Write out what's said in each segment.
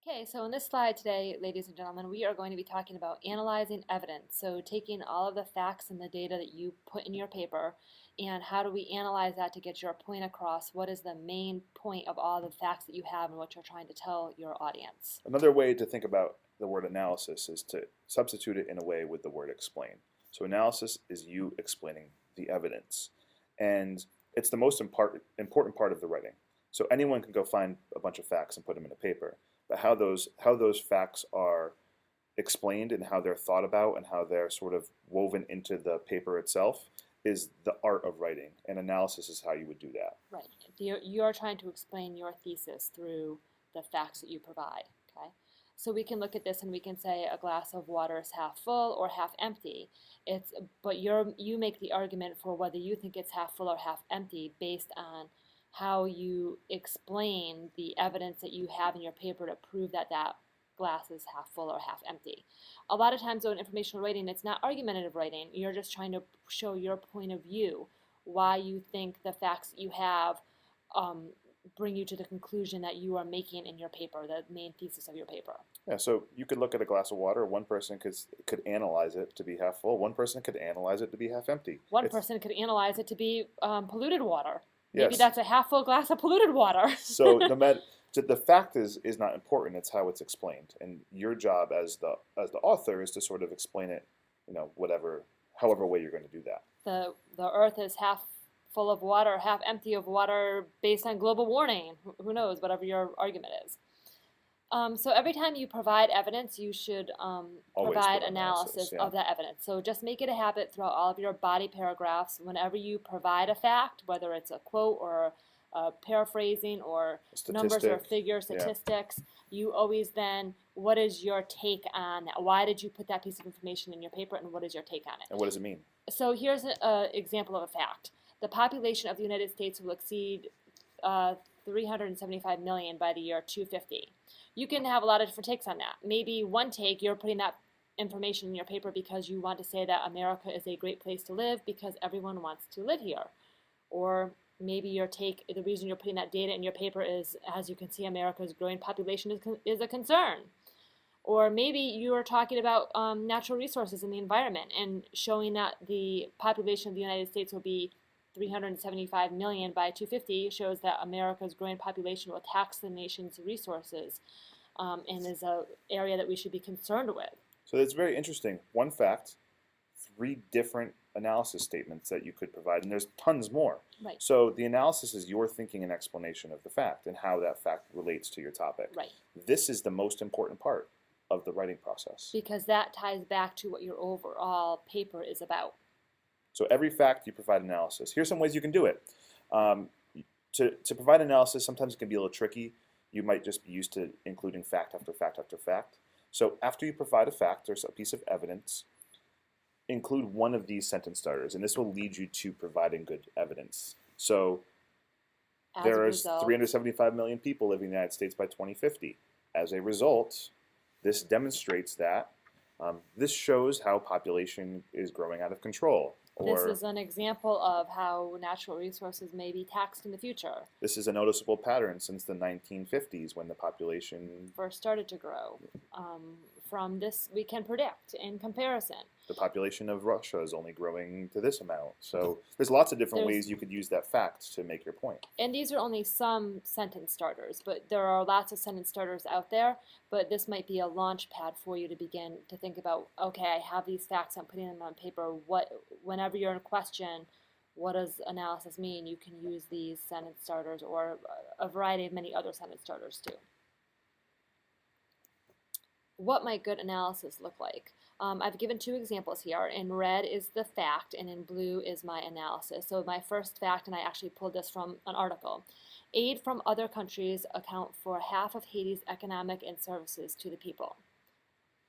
Okay, so in this slide today, ladies and gentlemen, we are going to be talking about analyzing evidence. So taking all of the facts and the data that you put in your paper, and how do we analyze that to get your point across? What is the main point of all the facts that you have and what you're trying to tell your audience? Another way to think about the word analysis is to substitute it in a way with the word explain. So analysis is you explaining the evidence. And it's the most important part of the writing. So anyone can go find a bunch of facts and put them in a paper. But how those facts are explained and how they're thought about and how they're sort of woven into the paper itself is the art of writing. And analysis is how you would do that. Right. You're trying to explain your thesis through the facts that you provide. Okay. So we can look at this and we can say a glass of water is half full or half empty. But you make the argument for whether you think it's half full or half empty based on how you explain the evidence that you have in your paper to prove that that glass is half full or half empty. A lot of times though in informational writing, it's not argumentative writing. You're just trying to show your point of view, why you think the facts that you have bring you to the conclusion that you are making in your paper, the main thesis of your paper. Yeah, so you could look at a glass of water. One person could analyze it to be half full. One person could analyze it to be half empty. One person could analyze it to be polluted water. Maybe Yes. that's a half full glass of polluted water. So the fact is not important. It's how it's explained, and your job as the author is to sort of explain it, however way you're going to do that. The earth is half full of water, half empty of water based on global warming. Who knows, whatever your argument is. So every time you provide evidence, you should provide put analysis yeah. of that evidence. So just make it a habit throughout all of your body paragraphs. Whenever you provide a fact, whether it's a quote or paraphrasing or numbers or figures, statistics, you always then, what is your take on that? Why did you put that piece of information in your paper, and what is your take on it? And what does it mean? So here's an example of a fact. The population of the United States will exceed 375 million by the year 250. You can have a lot of different takes on that. Maybe one take, you're putting that information in your paper because you want to say that America is a great place to live because everyone wants to live here. Or maybe your take, the reason you're putting that data in your paper is, as you can see, America's growing population is a concern. Or maybe you are talking about natural resources in the environment and showing that the population of the United States will be 375 million by 250 shows that America's growing population will tax the nation's resources and is an area that we should be concerned with. So it's very interesting. One fact, 3 different analysis statements that you could provide, and there's tons more. Right. So the analysis is your thinking and explanation of the fact and how that fact relates to your topic. Right. This is the most important part of the writing process. Because that ties back to what your overall paper is about. So every fact you provide analysis. Here's some ways you can do it. To provide analysis, sometimes it can be a little tricky. You might just be used to including fact after fact after fact. So after you provide a fact or a piece of evidence, include one of these sentence starters, and this will lead you to providing good evidence. So there's 375 million people living in the United States by 2050. As a result, this demonstrates that this shows how population is growing out of control. This is an example of how natural resources may be taxed in the future. This is a noticeable pattern since the 1950s when the population first started to grow. From this, we can predict in comparison. The population of Russia is only growing to this amount. So there's lots of different ways you could use that fact to make your point. And these are only some sentence starters, but there are lots of sentence starters out there. But this might be a launch pad for you to begin to think about, okay, I have these facts, I'm putting them on paper. Whenever you're in a question, what does analysis mean? You can use these sentence starters or a variety of many other sentence starters too. What might good analysis look like? I've given 2 examples here. In red is the fact, and in blue is my analysis. So my first fact, and I actually pulled this from an article. Aid from other countries account for half of Haiti's economic and services to the people.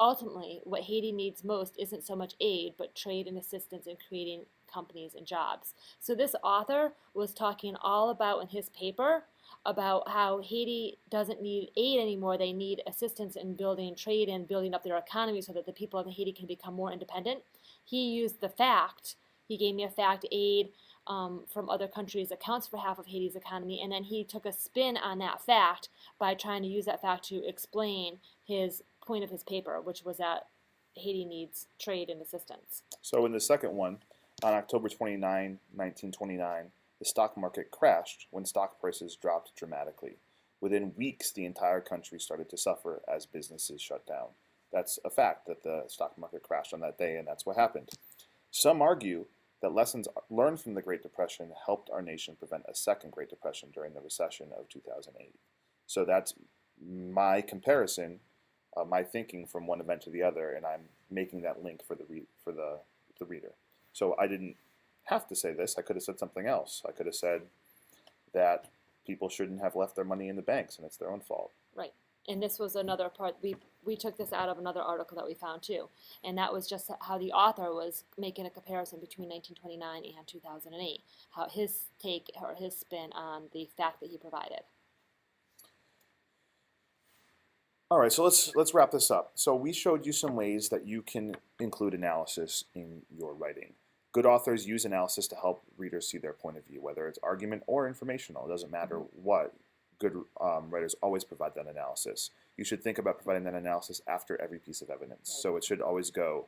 Ultimately, what Haiti needs most isn't so much aid, but trade and assistance in creating companies and jobs. So this author was talking all about in his paper about how Haiti doesn't need aid anymore. They need assistance in building trade and building up their economy so that the people of Haiti can become more independent. He used the fact. He gave me a fact, aid from other countries accounts for half of Haiti's economy, and then he took a spin on that fact by trying to use that fact to explain his point of his paper, which was that Haiti needs trade and assistance. So in the second one, on October 29, 1929, the stock market crashed when stock prices dropped dramatically. Within weeks, the entire country started to suffer as businesses shut down. That's a fact, that the stock market crashed on that day, and that's what happened. Some argue that lessons learned from the Great Depression helped our nation prevent a second Great Depression during the recession of 2008. So that's my comparison, my thinking from one event to the other, and I'm making that link for the reader. So I didn't have to say this. I could have said something else. I could have said that people shouldn't have left their money in the banks, and it's their own fault. Right. And this was another part, we took this out of another article that we found too. And that was just how the author was making a comparison between 1929 and 2008, how his take or his spin on the fact that he provided. All right, so let's wrap this up. So we showed you some ways that you can include analysis in your writing. Good authors use analysis to help readers see their point of view, whether it's argument or informational. It doesn't matter what. Good writers always provide that analysis. You should think about providing that analysis after every piece of evidence. Right. So it should always go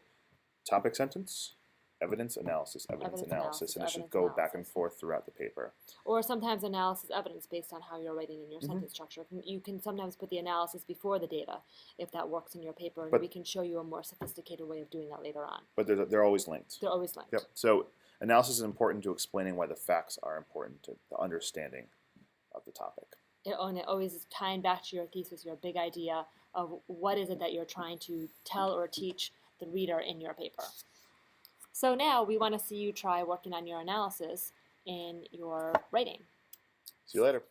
topic sentence, evidence, analysis, evidence, analysis, and it should go back and forth throughout the paper. Or sometimes analysis evidence based on how you're writing in your sentence structure. You can sometimes put the analysis before the data if that works in your paper, and we can show you a more sophisticated way of doing that later on. But they're always linked. They're always linked. Yep. So analysis is important to explaining why the facts are important to the understanding of the topic. And it always is tying back to your thesis, your big idea of what is it that you're trying to tell or teach the reader in your paper. So now we want to see you try working on your analysis in your writing. See you later.